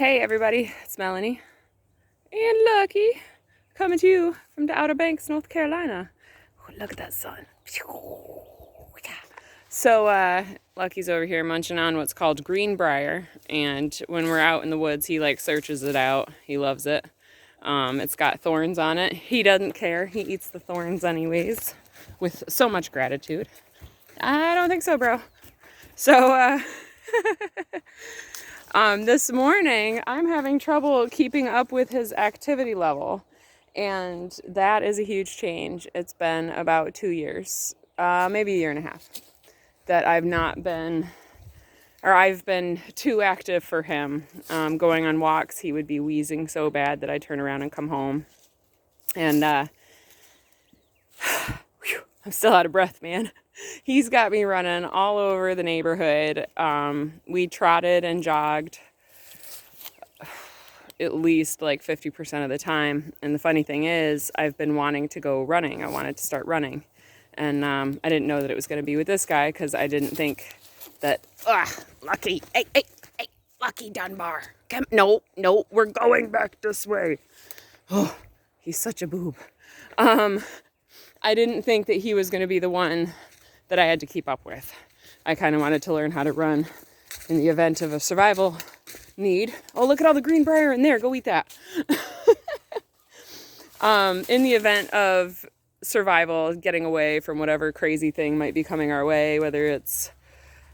Hey everybody, it's Melanie and Lucky coming to you from the Outer Banks, North Carolina. Oh, look at that sun. So Lucky's over here munching on what's called greenbrier, and when we're out in the woods he like searches it out. He loves it. It's got thorns on it. He doesn't care. He eats the thorns anyways with so much gratitude. I don't think so, bro. So this morning, I'm having trouble keeping up with his activity level, and that is a huge change. It's been about 2 years, maybe a year and a half, that I've been too active for him. Going on walks, he would be wheezing so bad that I'd turn around and come home, and I'm still out of breath, man. He's got me running all over the neighborhood. We trotted and jogged at least like 50% of the time. And the funny thing is, I've been wanting to go running. I wanted to start running. And I didn't know that it was going to be with this guy because I didn't think that, Lucky, hey, Lucky Dunbar. Come, no, we're going back this way. Oh, he's such a boob. I didn't think that he was going to be the one that I had to keep up with. I kind of wanted to learn how to run in the event of a survival need. Oh, look at all the greenbrier in there. Go eat that. In the event of survival, getting away from whatever crazy thing might be coming our way, whether it's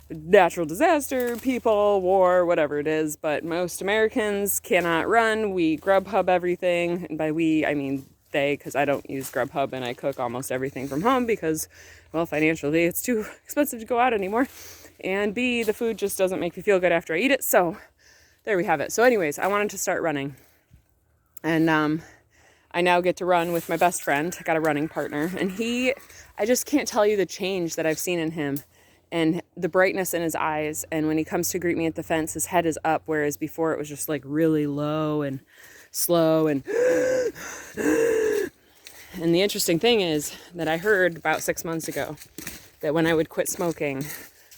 natural disaster, people, war, whatever it is. But most Americans cannot run. We Grubhub everything. And by we, I mean they, because I don't use Grubhub and I cook almost everything from home because, well, financially it's too expensive to go out anymore. And B, the food just doesn't make me feel good after I eat it. So there we have it. So anyways, I wanted to start running. And I now get to run with my best friend. I got a running partner. And I just can't tell you the change that I've seen in him and the brightness in his eyes. And when he comes to greet me at the fence, his head is up, whereas before it was just like really low and slow and and the interesting thing is that I heard about 6 months ago that when I would quit smoking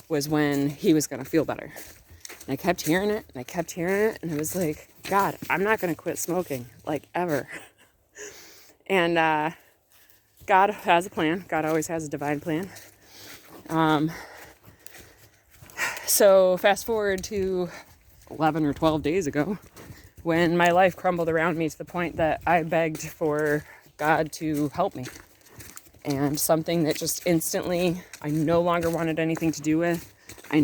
was when he was going to feel better. And I kept hearing it, and I kept hearing it, and I was like, God, I'm not going to quit smoking, like, ever. And God has a plan. God always has a divine plan. So fast forward to 11 or 12 days ago, when my life crumbled around me to the point that I begged for God to help me. And something that just instantly, I no longer wanted anything to do with. I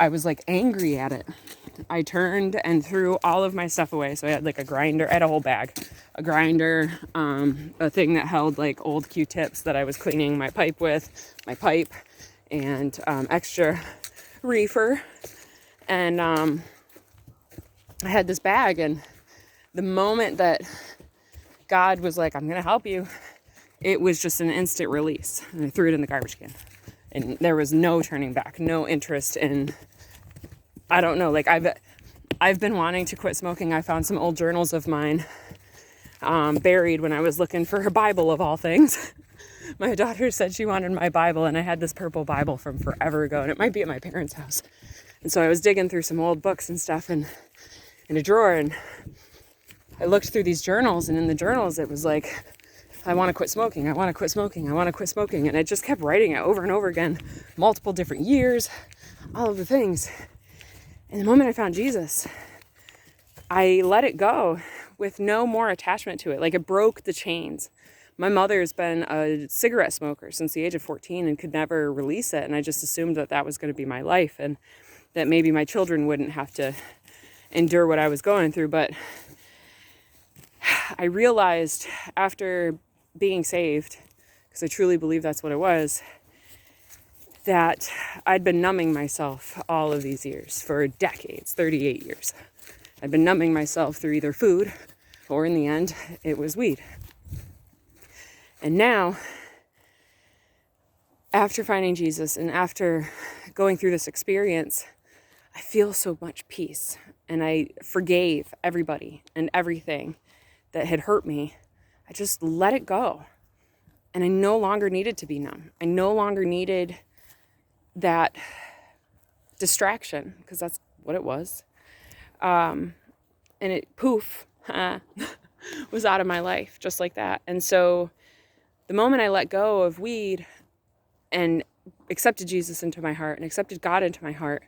was like angry at it. I turned and threw all of my stuff away. So I had like a grinder, I had a whole bag, a grinder, a thing that held like old Q-tips that I was cleaning my pipe with, and extra reefer. And I had this bag, and the moment that God was like, I'm going to help you, it was just an instant release. And I threw it in the garbage can. And there was no turning back, no interest in, I don't know, like I've been wanting to quit smoking. I found some old journals of mine buried when I was looking for a Bible of all things. My daughter said she wanted my Bible, and I had this purple Bible from forever ago, and it might be at my parents' house. And so I was digging through some old books and stuff in a drawer, and I looked through these journals, and in the journals it was like, I want to quit smoking, I want to quit smoking, I want to quit smoking. And I just kept writing it over and over again, multiple different years, all of the things. And the moment I found Jesus, I let it go with no more attachment to it. Like, it broke the chains. My mother's been a cigarette smoker since the age of 14 and could never release it. And I just assumed that that was going to be my life, and that maybe my children wouldn't have to endure what I was going through. But I realized after being saved, because I truly believe that's what it was, that I'd been numbing myself all of these years for decades, 38 years. I'd been numbing myself through either food or, in the end, it was weed. And now, after finding Jesus and after going through this experience, I feel so much peace, and I forgave everybody and everything that had hurt me. I just let it go, and I no longer needed to be numb. I no longer needed that distraction, because that's what it was. And it, poof, was out of my life just like that. And so the moment I let go of weed and accepted Jesus into my heart and accepted God into my heart,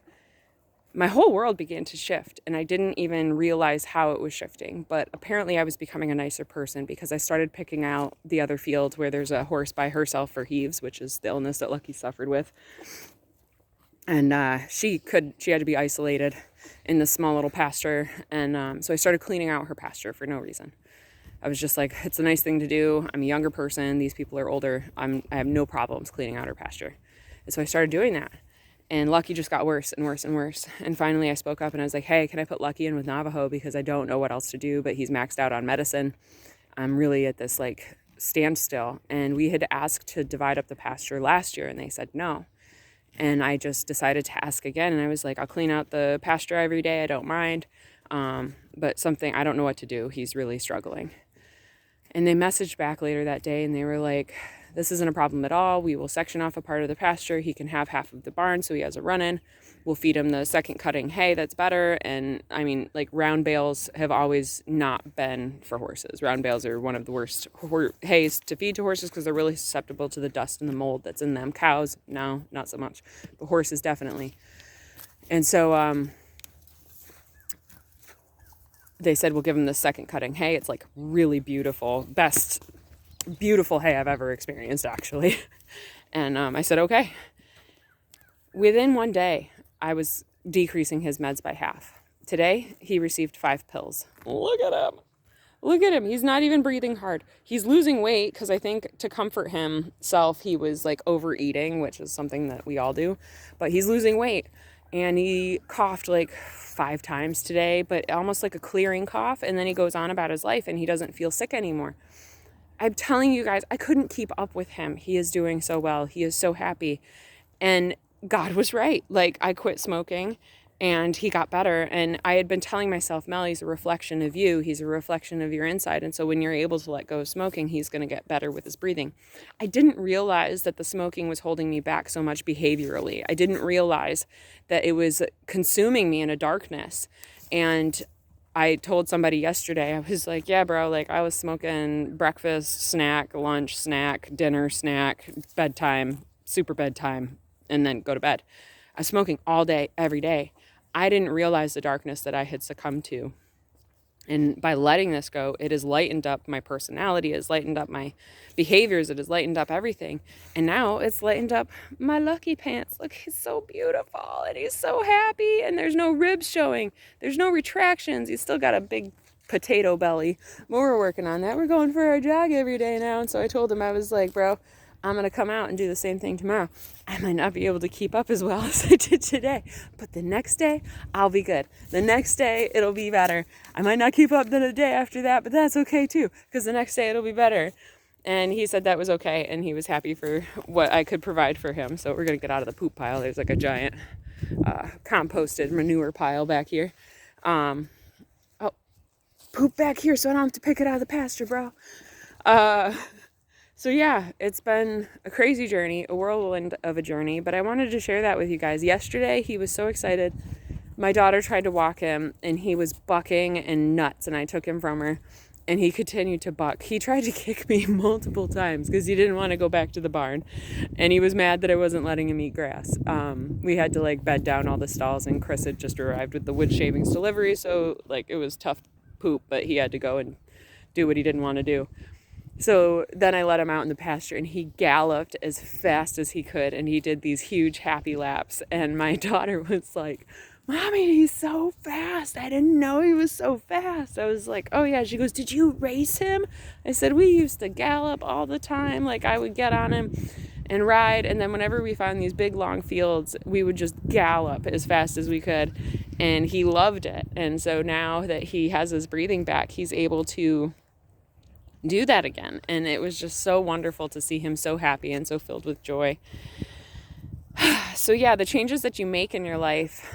my whole world began to shift, and I didn't even realize how it was shifting. But apparently I was becoming a nicer person because I started picking out the other field where there's a horse by herself for heaves, which is the illness that Lucky suffered with. And she had to be isolated in this small little pasture. And so I started cleaning out her pasture for no reason. I was just like, it's a nice thing to do. I'm a younger person. These people are older. I have no problems cleaning out her pasture. And so I started doing that. And Lucky just got worse and worse and worse. And finally I spoke up and I was like, hey, can I put Lucky in with Navajo? Because I don't know what else to do, but he's maxed out on medicine. I'm really at this like standstill. And we had asked to divide up the pasture last year and they said no. And I just decided to ask again. And I was like, I'll clean out the pasture every day. I don't mind. But I don't know what to do. He's really struggling. And they messaged back later that day and they were like, this isn't a problem at all. We will section off a part of the pasture. He can have half of the barn so he has a run-in. We'll feed him the second cutting hay that's better. And I mean, like round bales have always not been for horses. Round bales are one of the worst hays to feed to horses because they're really susceptible to the dust and the mold that's in them. Cows, no, not so much. But horses, definitely. And so they said, we'll give him the second cutting hay. It's like really beautiful, beautiful hay I've ever experienced, actually. And I said, okay. Within one day, I was decreasing his meds by half. Today, he received 5 pills. Look at him. Look at him. He's not even breathing hard. He's losing weight because I think to comfort himself, he was like overeating, which is something that we all do. But he's losing weight. And he coughed like 5 times today, but almost like a clearing cough. And then he goes on about his life and he doesn't feel sick anymore. I'm telling you guys, I couldn't keep up with him. He is doing so well. He is so happy. And God was right. Like, I quit smoking and he got better. And I had been telling myself, Mel, he's a reflection of you. He's a reflection of your inside. And so when you're able to let go of smoking, he's going to get better with his breathing. I didn't realize that the smoking was holding me back so much behaviorally. I didn't realize that it was consuming me in a darkness. And I told somebody yesterday, I was like, yeah, bro, like I was smoking breakfast, snack, lunch, snack, dinner, snack, bedtime, super bedtime, and then go to bed. I was smoking all day, every day. I didn't realize the darkness that I had succumbed to. And by letting this go, it has lightened up my personality, it has lightened up my behaviors, it has lightened up everything. And now it's lightened up my Lucky pants. Look, he's so beautiful and he's so happy and there's no ribs showing. There's no retractions. He's still got a big potato belly. But we're working on that. We're going for a jog every day now. And so I told him, I was like, bro, I'm going to come out and do the same thing tomorrow. I might not be able to keep up as well as I did today, but the next day I'll be good. The next day it'll be better. I might not keep up the day after that, but that's okay too, because the next day it'll be better. And he said that was okay, and he was happy for what I could provide for him. So we're going to get out of the poop pile. There's like a giant composted manure pile back here. Poop back here so I don't have to pick it out of the pasture, bro. So yeah, it's been a crazy journey, a whirlwind of a journey, but I wanted to share that with you guys. Yesterday, he was so excited. My daughter tried to walk him, and he was bucking and nuts, and I took him from her, and he continued to buck. He tried to kick me multiple times because he didn't want to go back to the barn, and he was mad that I wasn't letting him eat grass. We had to like bed down all the stalls, and Chris had just arrived with the wood shavings delivery, so like it was tough poop, but he had to go and do what he didn't want to do. So then I let him out in the pasture and he galloped as fast as he could and he did these huge happy laps. And my daughter was like, Mommy, he's so fast. I didn't know he was so fast. I was like, oh yeah. She goes, did you race him? I said, we used to gallop all the time. Like I would get on him and ride. And then whenever we found these big long fields, we would just gallop as fast as we could. And he loved it. And so now that he has his breathing back, he's able to do that again. And it was just so wonderful to see him so happy and so filled with joy. So yeah, the changes that you make in your life,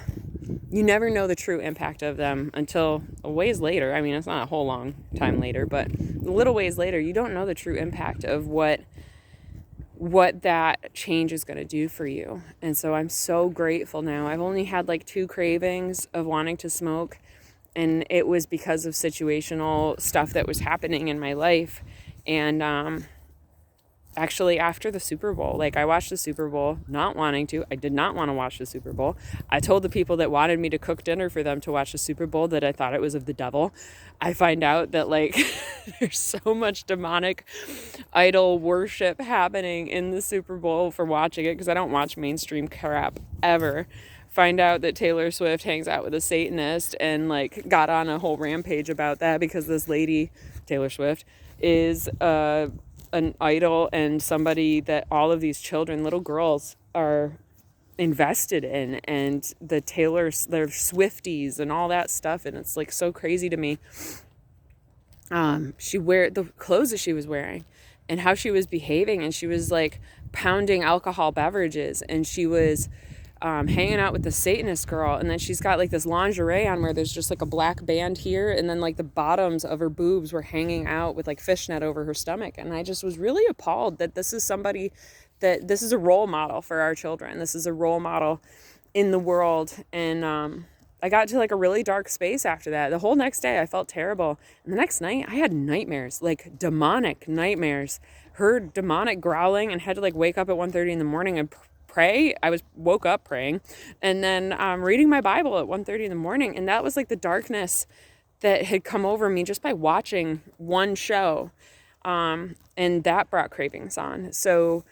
you never know the true impact of them until a ways later. I mean, it's not a whole long time later, but a little ways later, you don't know the true impact of what that change is going to do for you. And so I'm so grateful now. I've only had like 2 cravings of wanting to smoke. And it was because of situational stuff that was happening in my life. And actually, after the Super Bowl, like, I watched the Super Bowl not wanting to. I did not want to watch the Super Bowl. I told the people that wanted me to cook dinner for them to watch the Super Bowl that I thought it was of the devil. I find out that, like, there's so much demonic idol worship happening in the Super Bowl for watching it, because I don't watch mainstream crap ever. Find out that Taylor Swift hangs out with a Satanist, and, like, got on a whole rampage about that because this lady, Taylor Swift, is an idol and somebody that all of these children, little girls, are invested in, and they're Swifties and all that stuff. And it's, like, so crazy to me. She wear the clothes that she was wearing and how she was behaving, and she was, like, pounding alcohol beverages, and she was hanging out with the Satanist girl, and then she's got, like, this lingerie on where there's just, like, a black band here, and then, like, the bottoms of her boobs were hanging out with, like, fishnet over her stomach. And I just was really appalled that this is somebody, that this is a role model for our children. This is a role model in the world. And I got to, like, a really dark space after that. The whole next day I felt terrible, and the next night I had nightmares, like demonic nightmares. Heard demonic growling and had to, like, wake up at 1:30 in the morning and pray. Woke up praying, and then reading my Bible at 1:30 in the morning. And that was, like, the darkness that had come over me just by watching one show. And that brought cravings on. So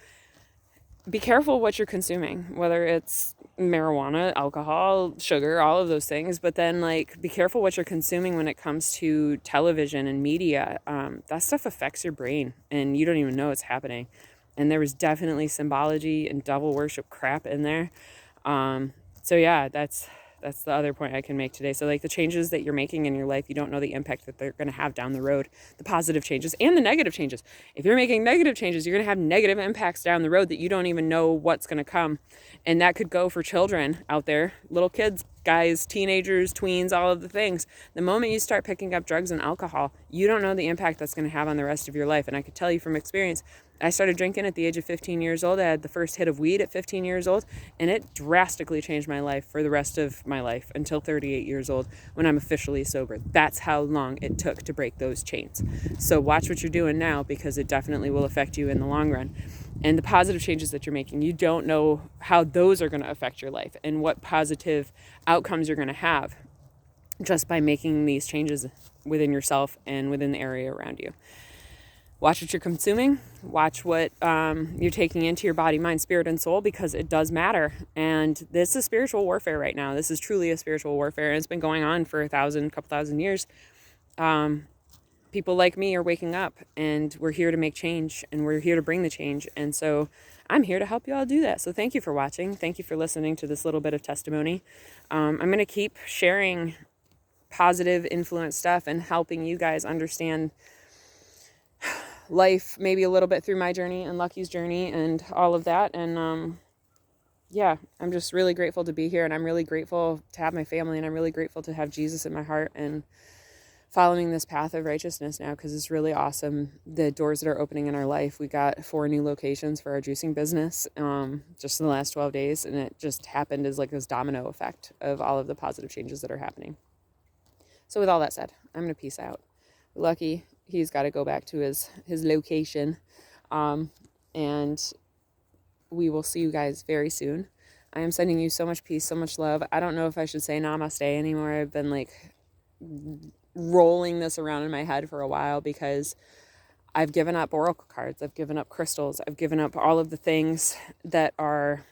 be careful what you're consuming, whether it's marijuana, alcohol, sugar, all of those things. But then, like, be careful what you're consuming when it comes to television and media. That stuff affects your brain, and you don't even know it's happening. And there was definitely symbology and devil worship crap in there. So yeah, that's the other point I can make today. So, like, the changes that you're making in your life, you don't know the impact that they're going to have down the road, the positive changes and the negative changes. If you're making negative changes, you're going to have negative impacts down the road that you don't even know what's going to come. And that could go for children out there, little kids, guys, teenagers, tweens, all of the things. The moment you start picking up drugs and alcohol, you don't know the impact that's going to have on the rest of your life. And I could tell you from experience, I started drinking at the age of 15 years old. I had the first hit of weed at 15 years old, and it drastically changed my life for the rest of my life until 38 years old, when I'm officially sober. That's how long it took to break those chains. So watch what you're doing now, because it definitely will affect you in the long run. And the positive changes that you're making, you don't know how those are going to affect your life and what positive outcomes you're going to have just by making these changes within yourself and within the area around you. Watch what you're consuming. Watch what you're taking into your body, mind, spirit, and soul, because it does matter. And this is spiritual warfare right now. This is truly a spiritual warfare, and it's been going on for a couple thousand years. People like me are waking up, and we're here to make change, and we're here to bring the change. And so I'm here to help you all do that. So thank you for watching. Thank you for listening to this little bit of testimony. I'm going to keep sharing positive influence stuff and helping you guys understand life maybe a little bit through my journey and Lucky's journey and all of that. And yeah, I'm just really grateful to be here, and I'm really grateful to have my family, and I'm really grateful to have Jesus in my heart and following this path of righteousness now, because it's really awesome, the doors that are opening in our life. We got 4 new locations for our juicing business just in the last 12 days, and it just happened as, like, this domino effect of all of the positive changes that are happening. So with all that said, I'm going to peace out. Lucky, he's got to go back to his location, and we will see you guys very soon. I am sending you so much peace, so much love. I don't know if I should say namaste anymore. I've been, like, rolling this around in my head for a while, because I've given up oracle cards, I've given up crystals, I've given up all of the things that are,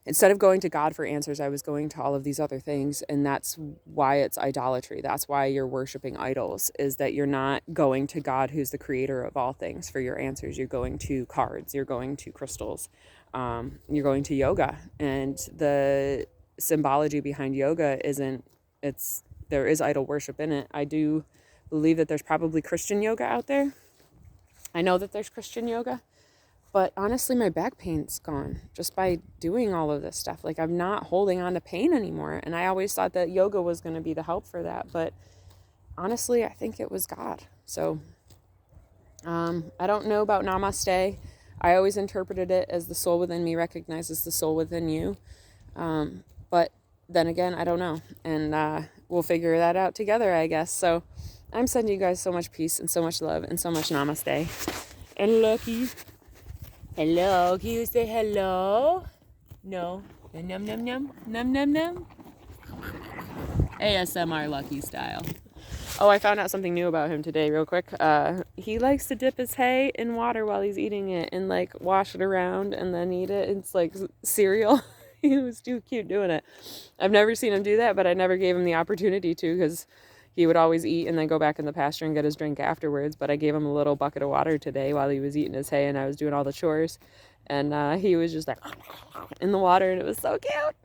instead of going to God for answers, I was going to all of these other things. And that's why it's idolatry. That's why you're worshiping idols, is that you're not going to God, who's the creator of all things, for your answers. You're going to cards, you're going to crystals, you're going to yoga. And the symbology behind yoga there is idol worship in it. I do believe that there's probably Christian yoga out there. I know that there's Christian yoga, but honestly, my back pain's gone just by doing all of this stuff. Like, I'm not holding on to pain anymore. And I always thought that yoga was going to be the help for that. But honestly, I think it was God. So I don't know about Namaste. I always interpreted it as the soul within me recognizes the soul within you. But then again, I don't know. And we'll figure that out together, I guess. So I'm sending you guys so much peace and so much love and so much namaste. And Lucky. Hello. Can you say hello? No. Num num num. Num num num. ASMR Lucky style. Oh, I found out something new about him today real quick. He likes to dip his hay in water while he's eating it and like wash it around and then eat it. It's like cereal. He was too cute doing it. I've never seen him do that, but I never gave him the opportunity to because he would always eat and then go back in the pasture and get his drink afterwards. But I gave him a little bucket of water today while he was eating his hay and I was doing all the chores. And he was just like in the water and it was so cute.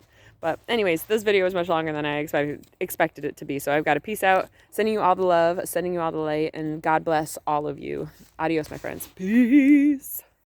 But anyways, this video is much longer than I expected it to be. So I've got to peace out, sending you all the love, sending you all the light, and God bless all of you. Adios, my friends. Peace.